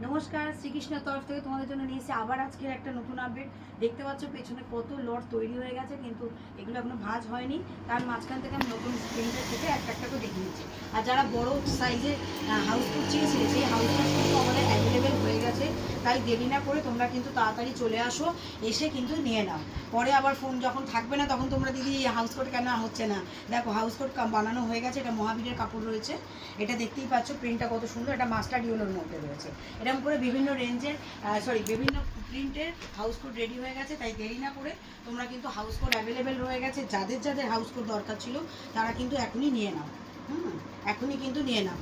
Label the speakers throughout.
Speaker 1: নমস্কার, শ্রীকৃষ্ণের তরফ থেকে তোমাদের জন্য নিয়ে এসে আবার আজকের একটা নতুন আপডেট। দেখতে পাচ্ছ পেছনে কত লট তৈরি হয়ে গেছে, কিন্তু এগুলো এখনো ভাঁজ হয়নি। তার মাঝখান থেকে আমি নতুন প্রিন্টার থেকে একটা একটা করে দেখে নিচ্ছি। আর যারা বড় সাইজের হাউসফুল চেয়েছিলে সেই হাউসফুল কিন্তু আমাদের অ্যাভেলেবেল হয়ে গেছে। তাই দেরি না করে তোমরা কিন্তু তাড়াতাড়ি চলে আসো, এসে কিন্তু নিয়ে নাও। পরে আবার ফোন যখন থাকবে না তখন তোমরা দিদি হাউস কোট কেন হচ্ছে না। দেখো হাউস কোট বানানো হয়ে গেছে, এটা মহাবীরের কাপড় রয়েছে। এটা দেখতেই পাচ্ছ প্রিন্টটা কত সুন্দর, এটা মাস্টার ইয়েলোর মধ্যে রয়েছে। এরকম করে বিভিন্ন রেঞ্জের বিভিন্ন প্রিন্টের হাউস কোট রেডি হয়ে গেছে। তাই দেরি না করে তোমরা কিন্তু হাউস কোট অ্যাভেলেবেল রয়ে গেছে। যাদের যাদের হাউস কোট দরকার ছিল তারা কিন্তু এখনই নিয়ে নাও। এখনই কিন্তু নিয়ে নাও।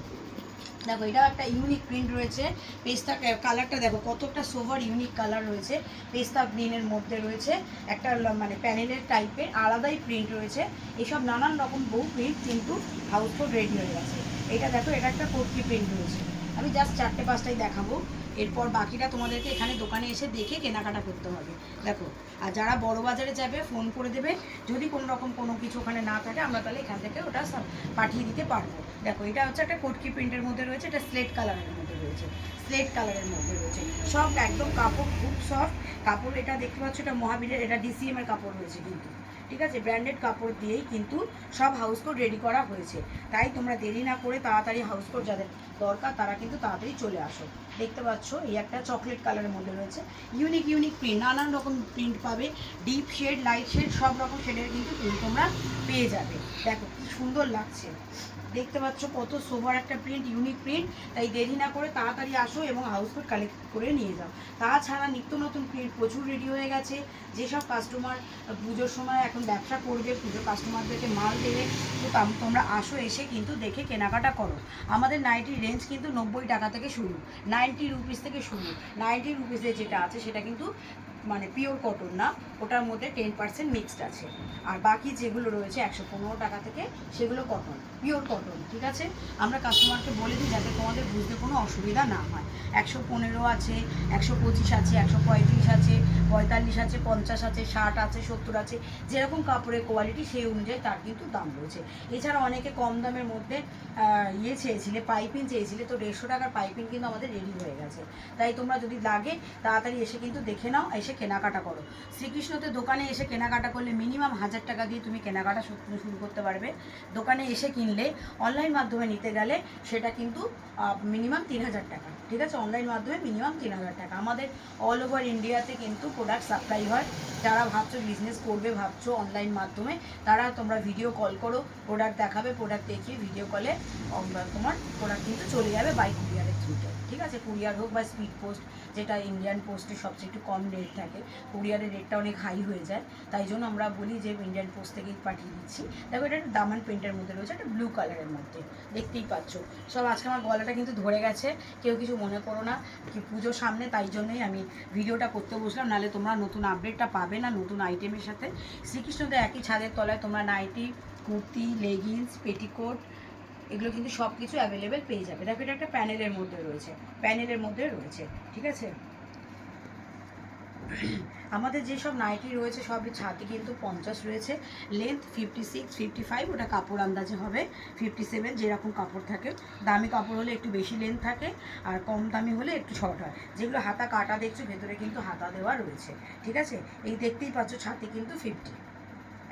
Speaker 1: দেখো এটাও একটা ইউনিক প্রিন্ট রয়েছে। পেস্তা কালারটা দেখো কতটা সোভার ইউনিক কালার রয়েছে। পেস্তা গ্রিনের মধ্যে রয়েছে একটা মানে প্যানেলের টাইপের আলাদাই প্রিন্ট রয়েছে। এসব নানান রকম বহু প্রিন্ট কিন্তু হাউস কোট রেডি হয়ে গেছে। এটা দেখো, এটা একটা কোটকি প্রিন্ট রয়েছে। আমি জাস্ট 4-5টাই দেখাবো, এরপর বাকিটা তোমাদেরকে এখানে দোকানে এসে দেখে কেনাকাটা করতে হবে। দেখো, আর যারা বড় বাজারে যাবে ফোন করে দেবে, যদি কোনো রকম কোনো কিছু ওখানে না থাকে আমরা তাহলে এখান থেকে ওটা পাঠিয়ে দিতে পারবো। দেখো এটা হচ্ছে একটা কোটকি প্রিন্টের মধ্যে রয়েছে, এটা স্লেট কালারের মধ্যে রয়েছে। স্লেট কালারের মধ্যে রয়েছে, সব একদম কাপড় খুব সফট কাপড়। এটা দেখতে পাচ্ছ, এটা মহাবীরের, এটা ডিসিএম এর কাপড় রয়েছে কিন্তু, ঠিক আছে, ব্র্যান্ডেড কাপড় দিয়েই কিন্তু সব হাউস কোট রেডি করা হয়েছে। তাই তোমরা দেরি না করে তাড়াতাড়ি হাউস কোট যাদের দরকার তারা কিন্তু তাড়াতাড়ি চলে আসো। দেখতে পাচ্ছ এই একটা চকলেট কালারের মধ্যে রয়েছে। ইউনিক ইউনিক প্রিন্ট, নানান রকম প্রিন্ট পাবে, ডিপ শেড, লাইট শেড, সব রকম শেডের কিন্তু প্রিন্ট তোমরা পেয়ে যাবে। দেখো কি সুন্দর লাগছে, দেখতে পাচ্ছ কত সোভার একটা প্রিন্ট, ইউনিক প্রিন্ট। তাই দেরি না করে তাড়াতাড়ি আসো এবং হাউস কোট কালেক্ট করে নিয়ে যাও। তাছাড়া নিত্য নতুন প্রিন্ট প্রচুর রেডি হয়ে গেছে। যেসব কাস্টমার পুজোর সময় এখন ব্যবসা করবে, পুজোর কাস্টমারদেরকে মাল দেবে, তো তোমরা আসো, এসে কিন্তু দেখে কেনাকাটা করো। আমাদের নাইটির রেঞ্জ কিন্তু 90 টাকা থেকে শুরু, 90 রুপিস থেকে শুরু। 90 রুপিসে যেটা আছে সেটা কিন্তু মানে পিওর কটন না, ওটার মধ্যে 10% মিক্সড আছে। আর বাকি যেগুলো রয়েছে 115 টাকা থেকে, সেগুলো কটন, পিওর কটন, ঠিক আছে। আমরা কাস্টমারকে বলে দিই যাতে তোমাদের বুঝতে কোনো অসুবিধা না হয়। 115 আছে, 125 আছে, 135 আছে, 45 আছে, 50 আছে, 60 আছে, 70 আছে। যেরকম কাপড়ের কোয়ালিটি সেই অনুযায়ী তার কিন্তু দাম রয়েছে। এছাড়া অনেকে কম দামের মধ্যে চেয়েছিলে, পাইপিং চেয়েছিলে, তো 150 টাকার পাইপিং কিন্তু আমাদের রেডি হয়ে গেছে। তাই তোমরা যদি লাগে তাড়াতাড়ি এসে কিন্তু দেখে নাও, এসে কেনাকাটা করো। শ্রীকৃষ্ণতে দোকানে এসে কেনাকাটা করলে মিনিমাম 1000 টাকা দিয়ে তুমি কেনাকাটা শুরু করতে পারবে। দোকানে এসে কিনলে অনলাইন মাধ্যমে নিতে গেলে সেটা কিন্তু মিনিমাম 3000 টাকা, ঠিক আছে। অনলাইন মাধ্যমে মিনিমাম 3000 টাকা। আমাদের অল ওভার ইন্ডিয়াতে কিন্তু প্রোডাক্ট সাপ্লাই হয়। যারা ভাবছো বিজনেস করবে, ভাবছো অনলাইন মাধ্যমে, তারা তোমরা ভিডিও কল করো, প্রোডাক্ট দেখাবে, প্রোডাক্ট দেখিয়ে ভিডিও কলে তোমার প্রোডাক্ট কিন্তু চলে যাবে বাই কুরিয়ারের থ্রুতে, ঠিক আছে। কুরিয়ার হোক বা স্পিড পোস্ট, যেটা ইন্ডিয়ান পোস্টে সবচেয়ে একটু কম রেট থাকে, কুরিয়ারের রেটটা অনেক হাই হয়ে যায়। তাই জন্য আমরা বলি যে ইন্ডিয়ান পোস্ট থেকেই পাঠিয়ে দিচ্ছি। দেখো এটা একটা দামান প্রিন্টের মধ্যে রয়েছে, একটা ব্লু কালারের মধ্যে, দেখতেই পাচ্ছ। সব আজকে আমার গলাটা কিন্তু ধরে গেছে, কেউ কিছু মনে করো না, কি পুজোর সামনে, তাই জন্যই আমি ভিডিওটা করতে বসলাম। নাহলে তোমরা নতুন আপডেটটা পাবে না নতুন আইটেমের সাথে। শ্রীকৃষ্ণদের একই ছাদের তলায় তোমরা নাইটি, কুর্তি, লেগিংস, পেটিকোট, এগুলো কিন্তু সব কিছু অ্যাভেলেবেল পেয়ে যাবে। দেখো এটা একটা প্যানেলের মধ্যে রয়েছে, প্যানেলের মধ্যে রয়েছে, ঠিক আছে। আমাদের যেসব নাইটি রয়েছে সবই ছাতি কিন্তু 50 রয়েছে, লেন্থ 56, 55, ওটা কাপড় আন্দাজে হবে 57, যেরকম কাপড় থাকে। দামি কাপড় হলে একটু বেশি লেন্থ থাকে, আর কম দামি হলে একটু শর্ট হয়। যেগুলো হাতা কাটা দেখছো, ভেতরে কিন্তু হাতা দেওয়া রয়েছে, ঠিক আছে। এই দেখতেই পাচ্ছ ছাতি কিন্তু 50,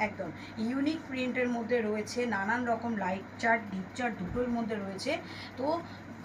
Speaker 1: একদম ইউনিক প্রিন্টের মধ্যে রয়েছে। নানান রকম লাইট চার্ট, ডিপ চার্ট দুটোর মধ্যে রয়েছে। তো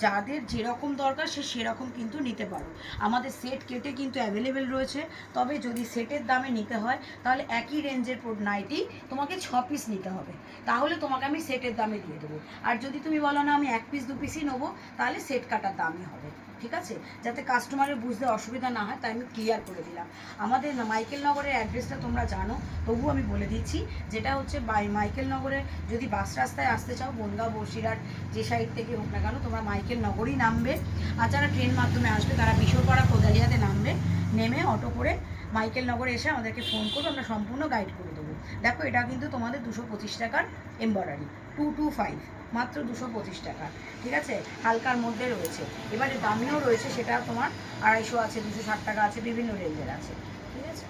Speaker 1: যাদের যেরকম দরকার সে সেরকম কিন্তু নিতে পারো। আমাদের সেট কেটে কিন্তু অ্যাভেলেবেল রয়েছে। তবে যদি সেটের দামে নিতে হয় তাহলে একই রেঞ্জের নাইটি তোমাকে 6 পিস নিতে হবে, তাহলে তোমাকে আমি সেটের দামে দিয়ে দেবো। আর যদি তুমি বলো না আমি 1 পিস 2 পিসই নেবো, তাহলে সেট কাটার দামই হবে, ঠিক আছে। যাতে কাস্টমারের বুঝতে অসুবিধা না হয় তাই আমি ক্লিয়ার করে দিলাম। আমাদের মাইকেল নগরের অ্যাড্রেসটা তোমরা জানো, তবুও আমি বলে দিচ্ছি। যেটা হচ্ছে মাইকেল নগরে যদি বাস রাস্তায় আসতে চাও, বনগাঁও, বসিরহাট, যে সাইড থেকে হোক না কেন, তোমরা মাইকেল নগরই নামবে। আর যারা ট্রেন মাধ্যমে আসবে তারা বিশোরপাড়া কোদালিয়াতে নামবে, নেমে অটো করে মাইকেল নগরে এসে আমাদেরকে ফোন করবে, আমরা সম্পূর্ণ গাইড করে দেবো। দেখো এটা কিন্তু তোমাদের 225 টাকার এমব্রয়ডারি, 225, মাত্র 225 টাকা, ঠিক আছে। হালকার মধ্যে রয়েছে, এবারে দামিও রয়েছে, সেটা তোমার 250 আছে, 260 টাকা আছে, বিভিন্ন রেঞ্জের আছে, ঠিক আছে।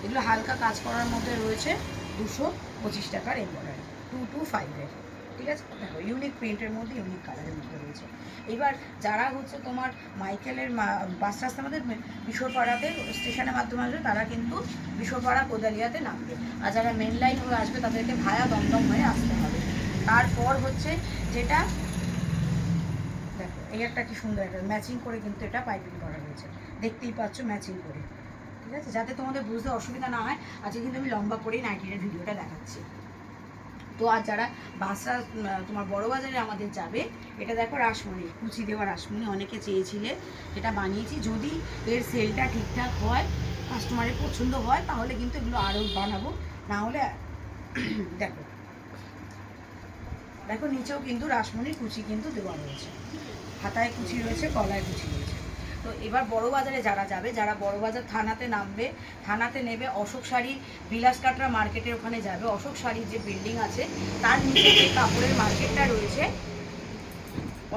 Speaker 1: এগুলো হালকা কাজ করার মধ্যে রয়েছে, 225 টাকার এমব্রয়ডারি, 225-এর, ঠিক আছে, দেখো ইউনিক প্রিন্টের মধ্যে ইউনিক কালারের মধ্যে রয়েছে। এবার যারা হচ্ছে তোমার মাইকেলের বাস রাস্তার মধ্যে বিশ্বপাড়াতে স্টেশনের মাধ্যমে আসবে তারা কিন্তু বিশ্বপাড়া কোদালিয়াতে নামবে, আর যারা মেন লাইন হয়ে আসবে তাদেরকে ভায়া দমদম হয়ে আসতে হবে। তারপর হচ্ছে যেটা দেখো এই একটা কি সুন্দর একটা ম্যাচিং করে কিন্তু এটা পাইপিং করা হয়েছে, দেখতেই পাচ্ছ ম্যাচিং করে। ঠিক আছে, যাতে তোমাদের বুঝতে অসুবিধা না হয় আজকে কিন্তু আমি লম্বা করেই নাইটির ভিডিওটা দেখাচ্ছি। তো আর যারা বাসরা তোমার বড় বাজারে আমাদের যাবে, এটা দেখো রাসমণি, কুচি দেওয়া রাসমণি, অনেকে চেয়েছিলে, এটা বানিয়েছি। যদি এর সেলটা ঠিকঠাক হয়, কাস্টমারের পছন্দ হয়, তাহলে কিন্তু এগুলো আরও বানাবো, না হলে দেখো দেখো নিচেও কিন্তু রাসমণির কুচি কিন্তু দেওয়া রয়েছে, হাতায় কুচি রয়েছে, গলায় কুচি রয়েছে। তো এবার বড় বাজারে যারা যাবে, যারা বড় বাজার থানাতে নামবে, থানাতে নেবে অশোক শাড়ির বিলাস কাটরা মার্কেটের ওখানে যাবে, অশোক শাড়ির যে বিল্ডিং আছে তার নিচে যে কাপড়ের মার্কেটটা রয়েছে,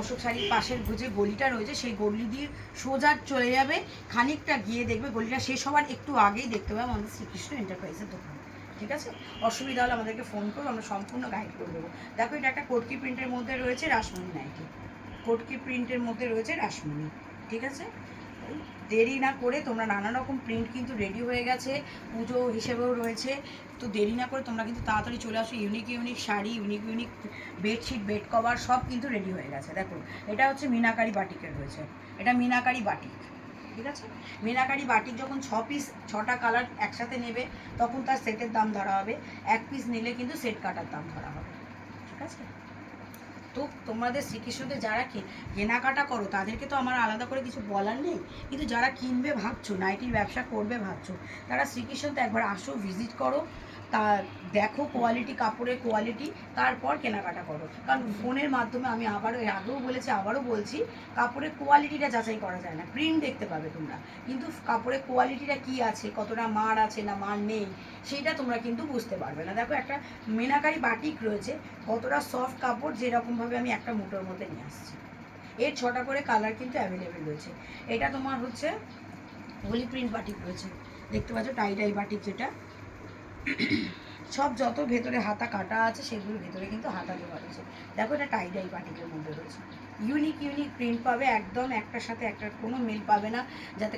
Speaker 1: অশোক শাড়ির পাশের যে গলিটা রয়েছে সেই গলি দিয়ে সোজা চলে যাবে, খানিকটা গিয়ে দেখবে গলিটা শেষ হওয়ার একটু আগেই দেখতে পাবে আমাদের শ্রীকৃষ্ণ এন্টারপ্রাইজের দোকান। ঠিক আছে, অসুবিধা হলে আমাদেরকে ফোন করবো, আমরা সম্পূর্ণ গাইড করে দেবো। দেখো এটা একটা কোটকি প্রিন্টের মধ্যে রয়েছে রাসমণি নাইটি, কোটকি প্রিন্টের মধ্যে রয়েছে রাসমণি। ঠিক আছে, দেরি না করে তোমরা নানা রকম প্রিন্ট কিন্তু রেডি হয়ে গেছে, পুজো হিসেবেও রয়েছে, তো দেরি না করে তোমরা কিন্তু তাড়াতাড়ি চলে আসো। Unique unique sari, unique unique bedsheet, bed cover সব কিন্তু রেডি হয়ে গেছে। দেখো এটা হচ্ছে মিনাকারি বাটিকের রয়েছে, এটা মিনাকারি বাটিক। ঠিক আছে, মিনাকারি বাটিক যখন 6 পিস 6টা কালার একসাথে নেবে তখন তার সেটের দাম ধরা হবে, 1 পিস নিলে কিন্তু সেট কাটার দাম ধরা হবে। ঠিক আছে, তো তোমাদের শ্রীকৃষ্ণতে যারা কেনাকাটা করো তাদেরকে তো আমার আলাদা করে কিছু বলার নেই, কিন্তু যারা কিনবে ভাবছো, নাইটির ব্যবসা করবে ভাবছো, তারা শ্রীকৃষ্ণতে একবার আসো, ভিজিট করো, তা দেখো কোয়ালিটি, কাপড়ের কোয়ালিটি, তারপর কেনাকাটা করো। কারণ ফোনের মাধ্যমে আমি আবারও আগেও বলেছি, আবারও বলছি, কাপড়ের কোয়ালিটিটা যাচাই করা যায় না। প্রিন্ট দেখতে পাবে তোমরা, কিন্তু কাপড়ের কোয়ালিটিটা কি আছে, কতটা মার আছে না মার নেই, সেইটা তোমরা কিন্তু বুঝতে পারবে না। দেখো একটা মিনাকারি বাটিক রয়েছে, কতটা সফট কাপড়, যেরকমভাবে আমি একটা মুঠোর মধ্যে নিয়ে আসছি। এর 6টা করে কালার কিন্তু অ্যাভেলেবেল রয়েছে। এটা তোমার হচ্ছে হোলি প্রিন্ট বাটিক রয়েছে, দেখতে পাচ্ছ টাই বাটিক, যেটা সব যত ভেতরে হাতা কাটা আছে সেগুলোর ভেতরে কিন্তু হাতা দেওয়া রয়েছে। দেখো এটা টাই বাটিকের মধ্যে রয়েছে, ইউনিক ইউনিক প্রিন্ট পাবে, একদম একটার সাথে একটার কোনো মিল পাবে না, যাতে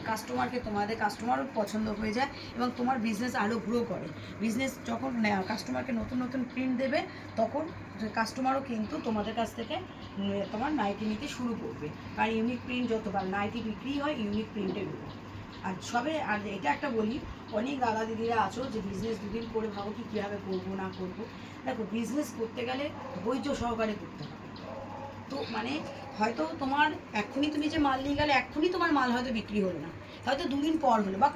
Speaker 1: তোমাদের কাস্টমারও পছন্দ হয়ে যায় এবং তোমার বিজনেস আরও গ্রো করে। বিজনেস যখন কাস্টমারকে নতুন নতুন প্রিন্ট দেবে, তখন কাস্টমারও কিন্তু তোমাদের কাছ থেকে তোমার নাইটি নিতে শুরু করবে। আর ইউনিক প্রিন্ট যতবার নাইটি বিক্রি হয়, ইউনিক প্রিন্টের উপর। আর এটা একটা বলি, অনেক দাদা দিদিরা আছো যে বিজনেস দুদিন করে ভাবো কি কীভাবে করবো না করবো। দেখো বিজনেস করতে গেলে ধৈর্য সহকারে করতে হবে। তো মানে হয়তো তোমার এক্ষুনি তুমি যে মাল নিয়ে গেলে এক্ষুনি তোমার মাল হয়তো বিক্রি হলো না, হয়তো 2 দিন পর হলো, বা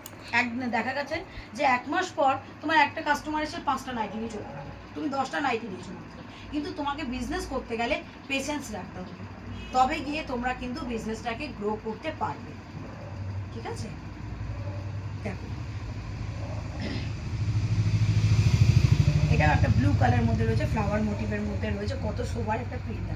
Speaker 1: দেখা গেছে যে 1 মাস পর তোমার একটা কাস্টমার এসে 5টা নাইটি নিয়ে চলে গেল, তুমি 10টা নাইটি নিয়েছো মাত্র। কিন্তু তোমাকে বিজনেস করতে গেলে পেশেন্স রাখতে হবে, তবে গিয়ে তোমরা কিন্তু বিজনেসটাকে গ্রো করতে পারবে। ঠিক আছে, দেখো এটা একটা ব্লু কালার মধ্যে রয়েছে, ফ্লাওয়ার মোটিভের মধ্যে রয়েছে, কত শোভার একটা প্রিন্ট।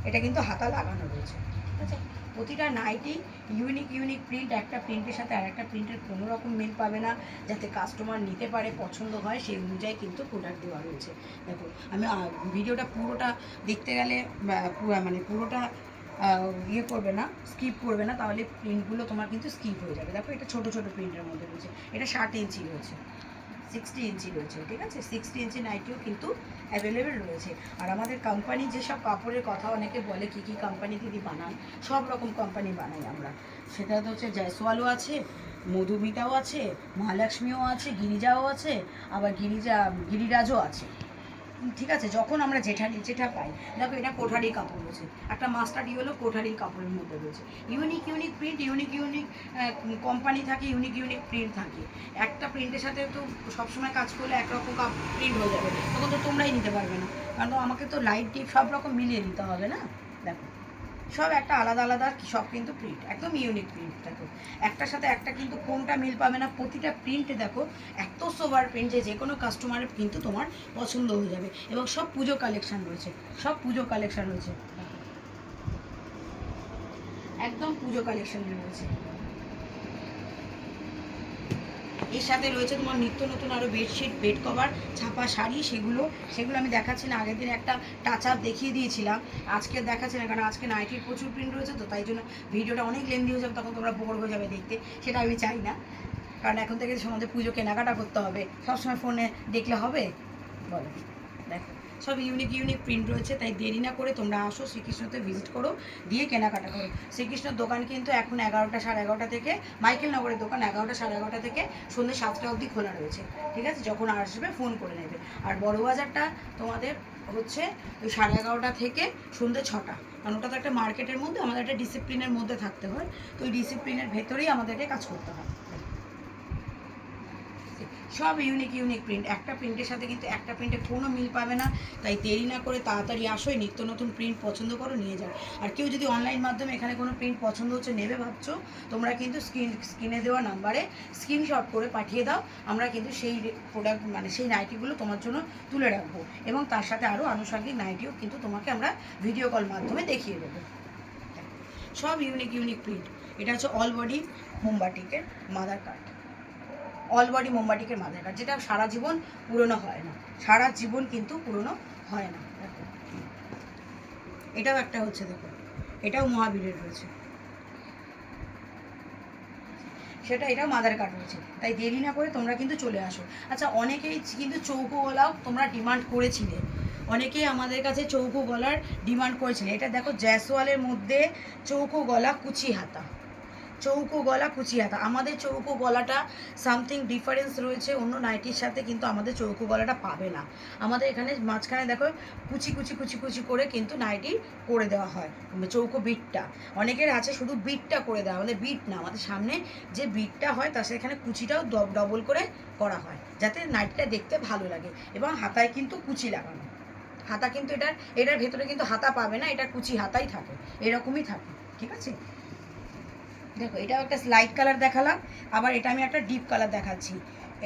Speaker 1: এটা কিন্তু হাতা লাগানো রয়েছে। ঠিক আছে, প্রতিটা নাইটি ইউনিক ইউনিক প্রিন্ট, একটা প্রিন্টের সাথে আর একটা প্রিন্টের কোনো রকম মিল পাবে না, যাতে কাস্টমার নিতে পারে, পছন্দ হয়, সেই অনুযায়ী কিন্তু প্রোডাক্ট দেওয়া রয়েছে। দেখো আমি ভিডিওটা পুরোটা দেখতে গেলে মানে পুরোটা ইয়ে করবে না, স্কিপ করবে না, তাহলে প্রিন্টগুলো তোমার কিন্তু স্কিপ হয়ে যাবে। দেখো এটা ছোটো ছোটো প্রিন্টের মধ্যে রয়েছে, এটা 60 ইঞ্চি রয়েছে, 60 ইঞ্চি রয়েছে। ঠিক আছে, 60 ইঞ্চি নাইটিও কিন্তু অ্যাভেলেবেল রয়েছে। আর আমাদের কোম্পানি যেসব কাপড়ের কথা অনেকে বলে কী কী কোম্পানি দিদি বানান, সব রকম কোম্পানি বানাই আমরা। সেটা তো হচ্ছে জয়সওয়ালও আছে, মধুমিতাও আছে, মহালক্ষ্মীও আছে, গিরিজাও আছে, আবার গিরিরাজও আছে। ঠিক আছে, যখন আমরা যেটা পাই। দেখো এটা কোঠারির কাপড় রয়েছে, একটা মাস্টার্ডি হলো কোঠারির কাপড়ের মধ্যে রয়েছে, unique unique print, unique unique company থাকে, ইউনিক ইউনিক প্রিন্ট থাকে। একটা প্রিন্টের সাথে তো সবসময় কাজ করলে একরকম প্রিন্ট হয়ে যাবে, তখন তো তোমরাই নিতে পারবে না, কারণ আমাকে তো লাইট ডিপ সব রকম মিলিয়ে দিতে হবে না। দেখো সব একটা আলাদা আলাদা সব কিন্তু প্রিন্ট, একদম ইউনিক প্রিন্ট। দেখো একটার সাথে একটা কিন্তু কোনটা মিল পাবে না, প্রতিটা প্রিন্টে দেখো এত সোভার প্রিন্ট যে কোনো কাস্টমারের কিন্তু তোমার পছন্দ হয়ে যাবে। এবং সব পুজো কালেকশন রয়েছে, সব পুজো কালেকশন রয়েছে, একদম পুজো কালেকশন রয়েছে। এর সাথে রয়েছে তোমার নিত্য নতুন আরও বেডশিট, বেড কভার, ছাপা শাড়ি, সেগুলো আমি দেখাচ্ছি না। আগের দিন একটা টাচ আপ দেখিয়ে দিয়েছিলাম, আজকে দেখাচ্ছি না, কারণ আজকে নাইটির প্রচুর প্রিন্ট রয়েছে, তো তাই জন্য ভিডিওটা অনেক লেন্দি হয়ে যাবে, তখন তোমরা বোর হয়ে যাবে দেখতে, সেটা আমি চাই না। কারণ এখন থেকে আমাদের পুজো কেনাকাটা করতে হবে, সবসময় ফোনে দেখলে হবে বলো? দেখো সব ইউনিক প্রিন্ট রয়েছে, তাই দেরি না করে তোমরা আসো, শ্রীকৃষ্ণতে ভিজিট করো, দিয়ে কেনাকাটা করো। শ্রীকৃষ্ণর দোকান কিন্তু এখন 11টা সাড়ে 11টা থেকে, মাইকেল নগরের দোকান 11টা সাড়ে 11টা থেকে সন্ধ্যে 7টা অবধি খোলা রয়েছে, ঠিক আছে? যখন আসবে ফোন করে নেবে। আর বড় বাজারটা তোমাদের হচ্ছে ওই 11:30টা থেকে সন্ধ্যে 6টা, কারণ ওটা তো একটা মার্কেটের মধ্যে, আমাদের একটা ডিসিপ্লিনের মধ্যে থাকতে হয়, তো ওই ডিসিপ্লিনের ভেতরেই আমাদেরকে কাজ করতে হয়। সব ইউনিক প্রিন্ট, একটা প্রিন্টের সাথে কিন্তু একটা প্রিন্টে কোনো মিল পাবে না, তাই দেরি না করে তাড়াতাড়ি আসোই, নিত্য নতুন প্রিন্ট পছন্দ করো, নিয়ে যাও। আর কেউ যদি অনলাইন মাধ্যমে এখানে কোনো প্রিন্ট পছন্দ হচ্ছে নেবে ভাবছো, তোমরা কিন্তু স্ক্রিনে দেওয়া নাম্বারে স্ক্রিনশট করে পাঠিয়ে দাও, আমরা কিন্তু সেই প্রোডাক্ট মানে সেই নাইটিগুলো তোমার জন্য তুলে রাখবো, এবং তার সাথে আরও আনুষঙ্গিক নাইটিও কিন্তু তোমাকে আমরা ভিডিও কল মাধ্যমে দেখিয়ে দেবো। সব ইউনিক প্রিন্ট। এটা হচ্ছে অল বডি মোমবাটিকের মাদার কাট, অল বডি মোমবাটিকের মাদার কাট, যেটা সারা জীবন পুরনো হয় না, সারা জীবন কিন্তু পুরনো হয় না। দেখো এটাও একটা হচ্ছে, দেখো এটাও মহাবীরের রয়েছে, সেটা এটাও মাদার কাট রয়েছে, তাই দেরি না করে তোমরা কিন্তু চলে আসো। আচ্ছা, অনেকেই কিন্তু চৌকো গলাও তোমরা ডিমান্ড করেছিলে, অনেকেই আমাদের কাছে চৌকো গলার ডিমান্ড করেছিলে। এটা দেখো জ্যাসওয়ালের মধ্যে চৌকো গলা কুচি হাতা, চৌকো গলা কুচি হাতা। আমাদের চৌকো গলাটা সামথিং ডিফারেন্স রয়েছে অন্য নাইটির সাথে, কিন্তু আমাদের চৌকো গলাটা পাবে না। আমাদের এখানে মাঝখানে দেখো কুচি করে কিন্তু নাইটি করে দেওয়া হয়, চৌকো বিটটা। অনেকের আছে শুধু বিটটা করে দেওয়া, আমাদের বিট না, আমাদের সামনে যে বিটটা হয় তার সাথে এখানে কুচিটাও ডবল করে করা হয়, যাতে নাইটিটা দেখতে ভালো লাগে। এবং হাতায় কিন্তু কুচি লাগানো, হাতা কিন্তু এটার ভেতরে কিন্তু হাতা পাবে না, এটা কুচি হাতাই থাকে, এরকমই থাকে, ঠিক আছে? দেখো এটাও একটা লাইট কালার দেখালাম, আবার এটা আমি একটা ডিপ কালার দেখাচ্ছি।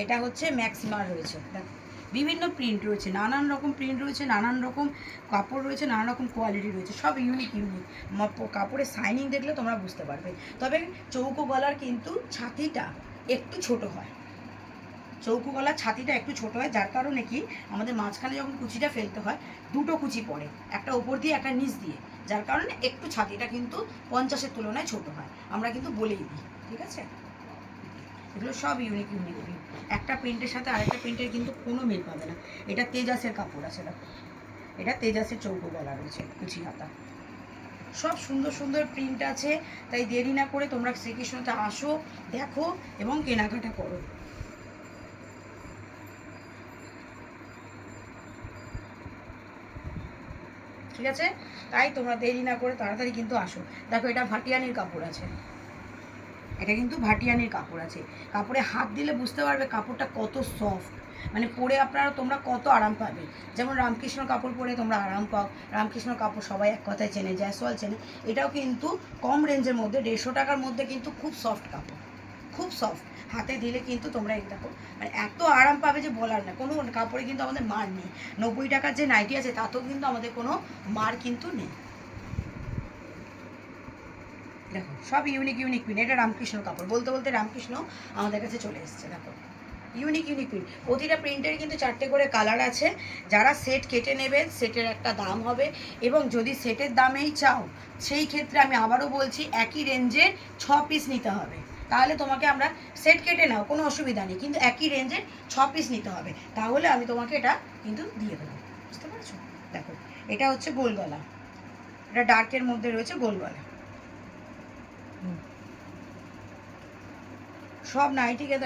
Speaker 1: এটা হচ্ছে ম্যাক্সিমার রয়েছে, দেখো বিভিন্ন প্রিন্ট রয়েছে, নানান রকম প্রিন্ট রয়েছে, নানান রকম কাপড় রয়েছে, নানান রকম কোয়ালিটি রয়েছে, সব ইউনিক। কাপড়ের শাইনিং দেখলে তোমরা বুঝতে পারবে। তবে চৌকো গলার কিন্তু ছাতিটা একটু ছোট হয়, চৌকো গলার ছাতিটা একটু ছোট হয়, যার কারণে কি আমাদের মাঝখানে যখন কুচিটা ফেলতে হয় দুটো কুচি পড়ে, একটা ওপর দিয়ে একটা নিচ দিয়ে, যার কারণে একটু ছাতিটা কিন্তু 50-এর তুলনায় ছোট হয়, আমরা কিন্তু বলেই দিই, ঠিক আছে? এগুলো সব ইউনিক প্রিন্ট, একটা প্রিন্টের সাথে আরেকটা প্রিন্টের কিন্তু কোনো মিল পাবে না। এটা তেজাসের কাপড় আছে, দেখো এটা তেজাসের চৌকো গলা রয়েছে, কুচি হাতা, সব সুন্দর প্রিন্ট আছে। তাই দেরি না করে তোমরা শ্রীকৃষ্ণতে আসো, দেখো এবং কেনাকাটা করো। ঠিক আছে, তাই তোমরা দেরি না করে তাড়াতাড়ি কিন্তু আসো। দেখো এটা ভাটিয়ানির কাপড় আছে, এটা কিন্তু ভাটিয়ানির কাপড় আছে, কাপড়ে হাত দিলে বুঝতে পারবে কাপড়টা কত সফট, মানে পরে তোমরা কত আরাম পাবে। যেমন রামকৃষ্ণ কাপড় পরে তোমরা আরাম পাও, রামকৃষ্ণ কাপড় সবাই এক কথায় চেনে, জ্যাসওয়াল চেনে। এটাও কিন্তু কম রেঞ্জের মধ্যে 150 টাকার মধ্যে কিন্তু খুব সফট কাপড়, খুব সফট, হাতে দিলে কিন্তু তোমরা এই দেখো মানে এত আরাম পাবে যে বলার না। কোনো কাপড়ে কিন্তু আমাদের মার নেই, 90 টাকার যে নাইটি আছে তাতেও কিন্তু আমাদের কোনো মার কিন্তু নেই। দেখো সব ইউনিক প্রিন্ট, এটা রামকৃষ্ণ কাপড়, বলতে রামকৃষ্ণ আমাদের কাছে চলে এসছে। দেখো ইউনিক প্রিন্ট, প্রতিটা প্রিন্টের কিন্তু 4টে করে কালার আছে। যারা সেট কেটে নেবে সেটের একটা দাম হবে, এবং যদি সেটের দামেই চাও সেই ক্ষেত্রে আমি আবারও বলছি একই রেঞ্জের 6 পিস নিতে হবে, তাহলে তোমাকে আমরা সেট কেটে নাও কোনো অসুবিধা নেই, কিন্তু একই রেঞ্জের 6 পিস নিতে হবে, তাহলে আমি তোমাকে এটা কিন্তু দিয়ে দেবো, বুঝতে পারছো? দেখো এটা হচ্ছে গোল গলা, এটা ডার্কের মধ্যে রয়েছে গোল গলা। সব নাইটিকে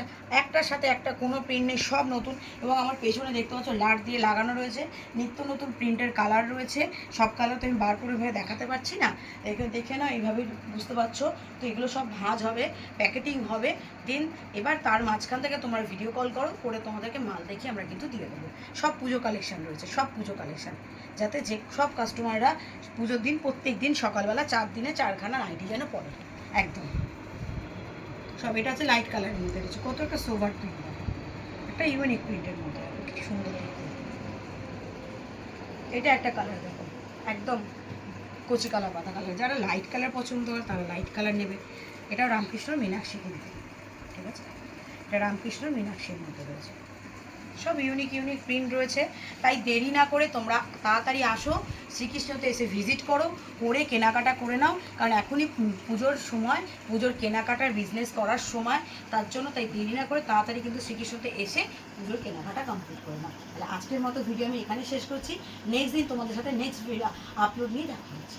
Speaker 1: একটার সাথে একটা কোনো প্রিন্ট নেই, সব নতুন। এবং আমার পেছনে দেখতে পাচ্ছ লাট দিয়ে লাগানো রয়েছে, নিত্য নতুন প্রিন্টের কালার রয়েছে, সব কালার তো আমি বার করে ভেবে দেখাতে পারছি না, এখানে দেখে না এইভাবেই বুঝতে পারছো। তো এগুলো সব ভাঁজ হবে, প্যাকেটিং হবে, দিন এবার তার মাঝখান থেকে তোমরা ভিডিও কল করো, করে তোমাদেরকে মাল দেখে আমরা কিন্তু দিয়ে দেবো। সব পুজো কালেকশান রয়েছে, সব পুজো কালেকশান, যাতে যে সব কাস্টমাররা পুজোর দিন প্রত্যেক দিন সকালবেলা 4 দিনে 4খানা নাইটি যেন পড়ে একদম সব। এটা হচ্ছে লাইট কালারের মধ্যে রয়েছে, কত একটা সোভার প্রিন্ট, একটা ইউনিক প্রিন্টের মধ্যে, কি সুন্দর দেখতে। এটা একটা কালার দেখো, একদম কচি কালার, পাতা কালার, যারা লাইট কালার পছন্দ করে তারা লাইট কালার নেবে। এটাও রামকৃষ্ণ মীনাক্ষী কিন্তু, ঠিক আছে? এটা রামকৃষ্ণ মীনাক্ষীর মধ্যে রয়েছে, সব ইউনিক ইউনিক প্রিন্ট রয়েছে। তাই দেরি না করে তোমরা তাড়াতাড়ি আসো, শ্রীকৃষ্ণতে এসে ভিজিট করো, করে কেনাকাটা করে নাও, কারণ এখনই পুজোর সময়, পুজোর কেনাকাটার বিজনেস করার সময়, তার জন্য তাই দেরি না করে তাড়াতাড়ি কিন্তু শ্রীকৃষ্ণতে এসে পুজোর কেনাকাটা কমপ্লিট করে নাও। তাহলে আজকের মতো ভিডিও আমি এখানে শেষ করছি। নেক্সট দিন তোমাদের সাথে নেক্সট ভিডিও আপলোড নিয়ে দেখা হচ্ছে।